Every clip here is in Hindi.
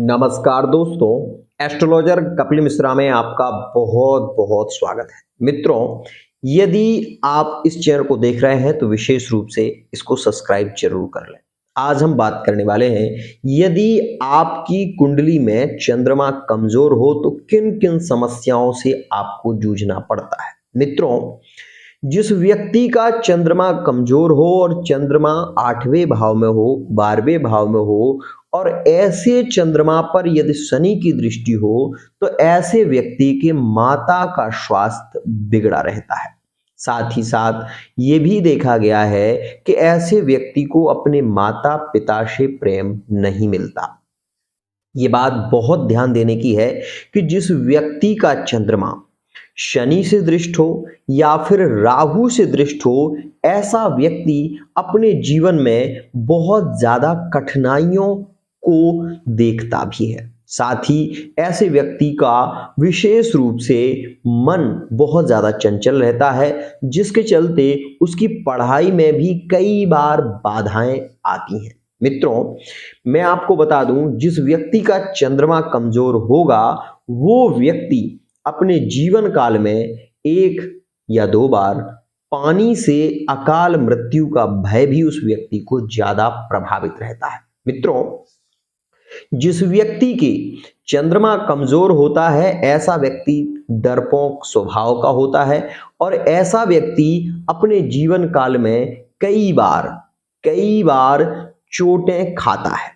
नमस्कार दोस्तों, एस्ट्रोलॉजर कपिल मिश्रा में आपका बहुत बहुत स्वागत है। मित्रों, यदि आप इस चैनल को देख रहे हैं तो विशेष रूप से इसको सब्सक्राइब जरूर कर लें। आज हम बात करने वाले हैं, यदि आपकी कुंडली में चंद्रमा कमजोर हो तो किन किन समस्याओं से आपको जूझना पड़ता है। मित्रों, जिस व्यक्ति का चंद्रमा कमजोर हो और चंद्रमा 8वें भाव में हो, 12वें भाव में हो और ऐसे चंद्रमा पर यदि शनि की दृष्टि हो तो ऐसे व्यक्ति के माता का स्वास्थ्य बिगड़ा रहता है। साथ ही साथ ये भी देखा गया है कि ऐसे व्यक्ति को अपने माता पिता से प्रेम नहीं मिलता। ये बात बहुत ध्यान देने की है कि जिस व्यक्ति का चंद्रमा शनि से दृष्ट हो या फिर राहु से दृष्ट हो, ऐसा व्यक्ति अपने जीवन में बहुत ज्यादा कठिनाइयों को देखता भी है। साथ ही ऐसे व्यक्ति का विशेष रूप से मन बहुत ज्यादा चंचल रहता है, जिसके चलते उसकी पढ़ाई में भी कई बार बाधाएं आती हैं। मित्रों, मैं आपको बता दूं, जिस व्यक्ति का चंद्रमा कमजोर होगा वो व्यक्ति अपने जीवन काल में 1 या 2 बार पानी से अकाल मृत्यु का भय भी उस व्यक्ति को ज्यादा प्रभावित रहता है। मित्रों, जिस व्यक्ति के चंद्रमा कमजोर होता है ऐसा व्यक्ति डरपोक स्वभाव का होता है और ऐसा व्यक्ति अपने जीवन काल में कई बार चोटें खाता है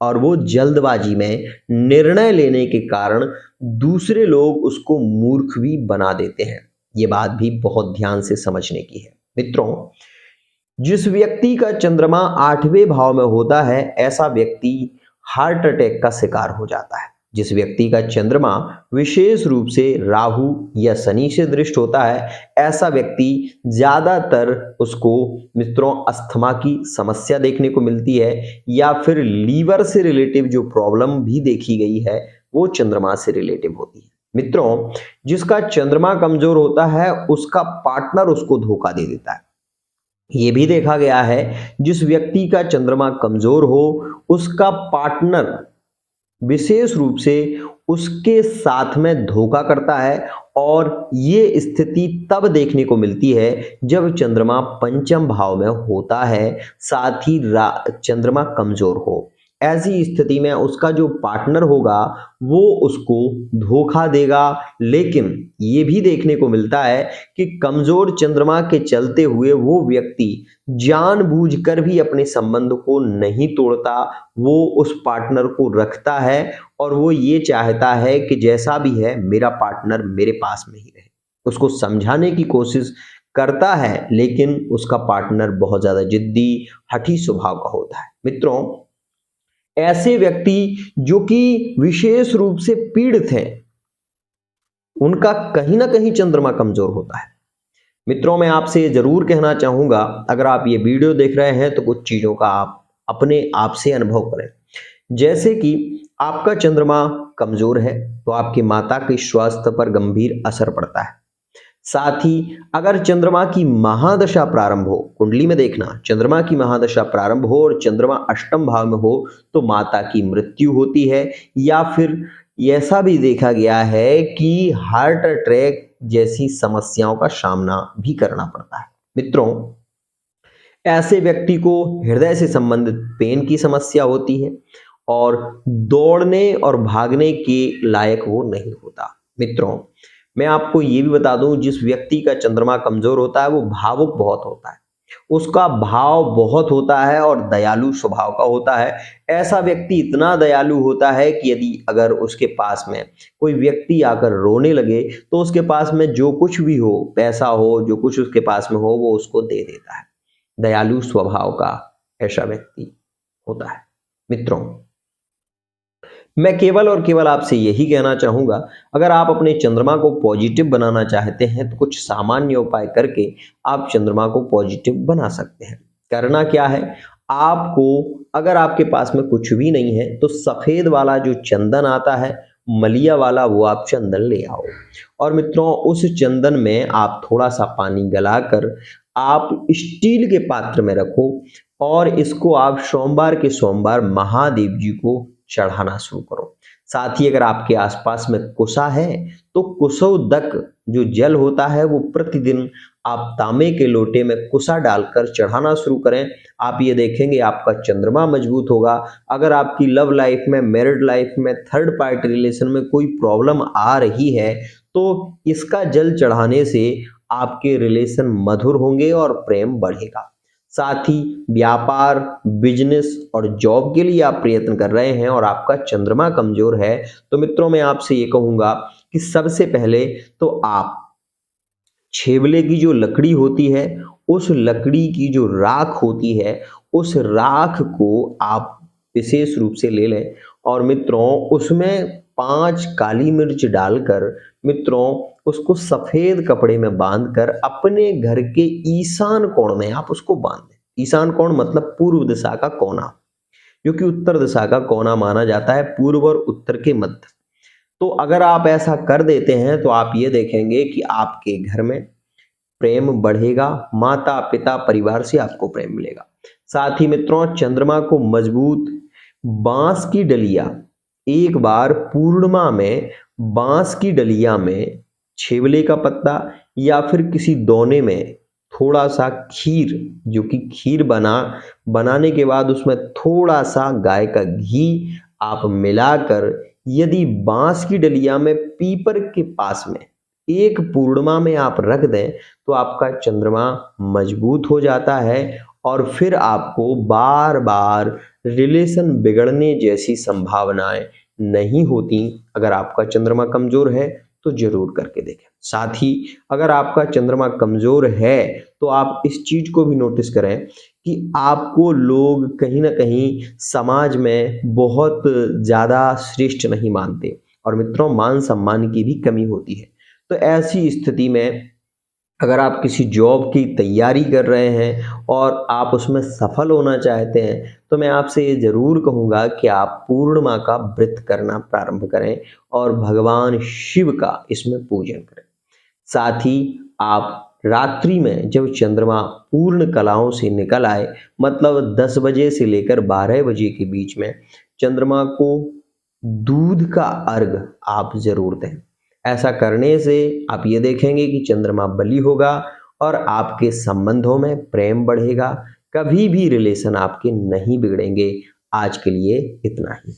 और वो जल्दबाजी में निर्णय लेने के कारण दूसरे लोग उसको मूर्ख भी बना देते हैं। ये बात भी बहुत ध्यान से समझने की है। मित्रों, जिस व्यक्ति का चंद्रमा 8वें भाव में होता है ऐसा व्यक्ति हार्ट अटैक का शिकार हो जाता है। जिस व्यक्ति का चंद्रमा विशेष रूप से राहु या शनि से दृष्ट होता है ऐसा व्यक्ति ज्यादातर उसको मित्रों अस्थमा की समस्या देखने को मिलती है या फिर लीवर से रिलेटिव जो प्रॉब्लम भी देखी गई है वो चंद्रमा से रिलेटिव होती है। मित्रों, जिसका चंद्रमा कमजोर होता है उसका पार्टनर उसको धोखा दे देता है। ये भी देखा गया है, जिस व्यक्ति का चंद्रमा कमजोर हो उसका पार्टनर विशेष रूप से उसके साथ में धोखा करता है और ये स्थिति तब देखने को मिलती है जब चंद्रमा पंचम भाव में होता है, साथ ही चंद्रमा कमजोर हो। ऐसी स्थिति में उसका जो पार्टनर होगा वो उसको धोखा देगा। लेकिन ये भी देखने को मिलता है कि कमजोर चंद्रमा के चलते हुए वो व्यक्ति जानबूझकर भी अपने संबंध को नहीं तोड़ता, वो उस पार्टनर को रखता है और वो ये चाहता है कि जैसा भी है मेरा पार्टनर मेरे पास में ही रहे। उसको समझाने की कोशिश करता है लेकिन उसका पार्टनर बहुत ज्यादा जिद्दी हठी स्वभाव का होता है। मित्रों, ऐसे व्यक्ति जो कि विशेष रूप से पीड़ित हैं उनका कहीं ना कहीं चंद्रमा कमजोर होता है। मित्रों, मैं आपसे जरूर कहना चाहूंगा, अगर आप ये वीडियो देख रहे हैं तो कुछ चीजों का आप अपने आप से अनुभव करें। जैसे कि आपका चंद्रमा कमजोर है तो आपकी माता के स्वास्थ्य पर गंभीर असर पड़ता है। साथ ही अगर चंद्रमा की महादशा प्रारंभ हो, कुंडली में देखना चंद्रमा की महादशा प्रारंभ हो और चंद्रमा अष्टम भाव में हो तो माता की मृत्यु होती है या फिर ऐसा भी देखा गया है कि हार्ट अटैक जैसी समस्याओं का सामना भी करना पड़ता है। मित्रों, ऐसे व्यक्ति को हृदय से संबंधित पेन की समस्या होती है और दौड़ने और भागने के लायक वो नहीं होता। मित्रों, मैं आपको ये भी बता दूं, जिस व्यक्ति का चंद्रमा कमजोर होता है वो भावुक बहुत होता है, उसका भाव बहुत होता है और दयालु स्वभाव का होता है। ऐसा व्यक्ति इतना दयालु होता है कि यदि अगर उसके पास में कोई व्यक्ति आकर रोने लगे तो उसके पास में जो कुछ भी हो, पैसा हो, जो कुछ उसके पास में हो वो उसको दे देता है। दयालु स्वभाव का ऐसा व्यक्ति होता है। मित्रों, मैं केवल और केवल आपसे यही कहना चाहूंगा, अगर आप अपने चंद्रमा को पॉजिटिव बनाना चाहते हैं तो कुछ सामान्य उपाय करके आप चंद्रमा को पॉजिटिव बना सकते हैं। करना क्या है, आपको अगर आपके पास में कुछ भी नहीं है तो सफेद वाला जो चंदन आता है, मलिया वाला, वो आप चंदन ले आओ और मित्रों उस चंदन में आप थोड़ा सा पानी गलाकर आप स्टील के पात्र में रखो और इसको आप सोमवार के सोमवार महादेव जी को चढ़ाना शुरू करो। साथ ही अगर आपके आसपास में कुसा है तो कुसोदक जो जल होता है वो प्रतिदिन आप तांबे के लोटे में कुसा डालकर चढ़ाना शुरू करें। आप ये देखेंगे आपका चंद्रमा मजबूत होगा। अगर आपकी लव लाइफ में, मैरिड लाइफ में, थर्ड पार्टी रिलेशन में कोई प्रॉब्लम आ रही है तो इसका जल चढ़ाने से आपके रिलेशन मधुर होंगे और प्रेम बढ़ेगा। साथ ही व्यापार, बिजनेस और जॉब के लिए आप प्रयत्न कर रहे हैं और आपका चंद्रमा कमजोर है तो मित्रों मैं आपसे ये कहूंगा कि सबसे पहले तो आप छेवले की जो लकड़ी होती है, उस लकड़ी की जो राख होती है, उस राख को आप विशेष रूप से ले लें और मित्रों उसमें 5 काली मिर्च डालकर मित्रों उसको सफेद कपड़े में बांधकर अपने घर के ईशान कोण में आप उसको बांध दें। ईशान कोण मतलब पूर्व दिशा का कोना, जो कि उत्तर दिशा का कोना माना जाता है, पूर्व और उत्तर के मध्य। तो अगर आप ऐसा कर देते हैं तो आप ये देखेंगे कि आपके घर में प्रेम बढ़ेगा, माता पिता परिवार से आपको प्रेम मिलेगा। साथ ही मित्रों चंद्रमा को मजबूत बांस की डलिया, एक बार पूर्णिमा में बांस की डलिया में छेवले का पत्ता या फिर किसी दोने में थोड़ा सा खीर, जो कि खीर बनाने के बाद उसमें थोड़ा सा गाय का घी आप मिलाकर यदि बांस की डलिया में पीपर के पास में एक पूर्णिमा में आप रख दें तो आपका चंद्रमा मजबूत हो जाता है और फिर आपको बार बार रिलेशन बिगड़ने जैसी संभावनाएं नहीं होती। अगर आपका चंद्रमा कमजोर है तो जरूर करके देखें। साथ ही अगर आपका चंद्रमा कमजोर है तो आप इस चीज को भी नोटिस करें कि आपको लोग कहीं ना कहीं समाज में बहुत ज्यादा श्रेष्ठ नहीं मानते और मित्रों मान सम्मान की भी कमी होती है। तो ऐसी स्थिति में अगर आप किसी जॉब की तैयारी कर रहे हैं और आप उसमें सफल होना चाहते हैं तो मैं आपसे ये जरूर कहूँगा कि आप पूर्णिमा का व्रत करना प्रारंभ करें और भगवान शिव का इसमें पूजन करें। साथ ही आप रात्रि में जब चंद्रमा पूर्ण कलाओं से निकल आए, मतलब 10 बजे से लेकर 12 बजे के बीच में चंद्रमा को दूध का अर्घ आप जरूर दें। ऐसा करने से आप ये देखेंगे कि चंद्रमा बली होगा और आपके संबंधों में प्रेम बढ़ेगा, कभी भी रिलेशन आपके नहीं बिगड़ेंगे। आज के लिए इतना ही।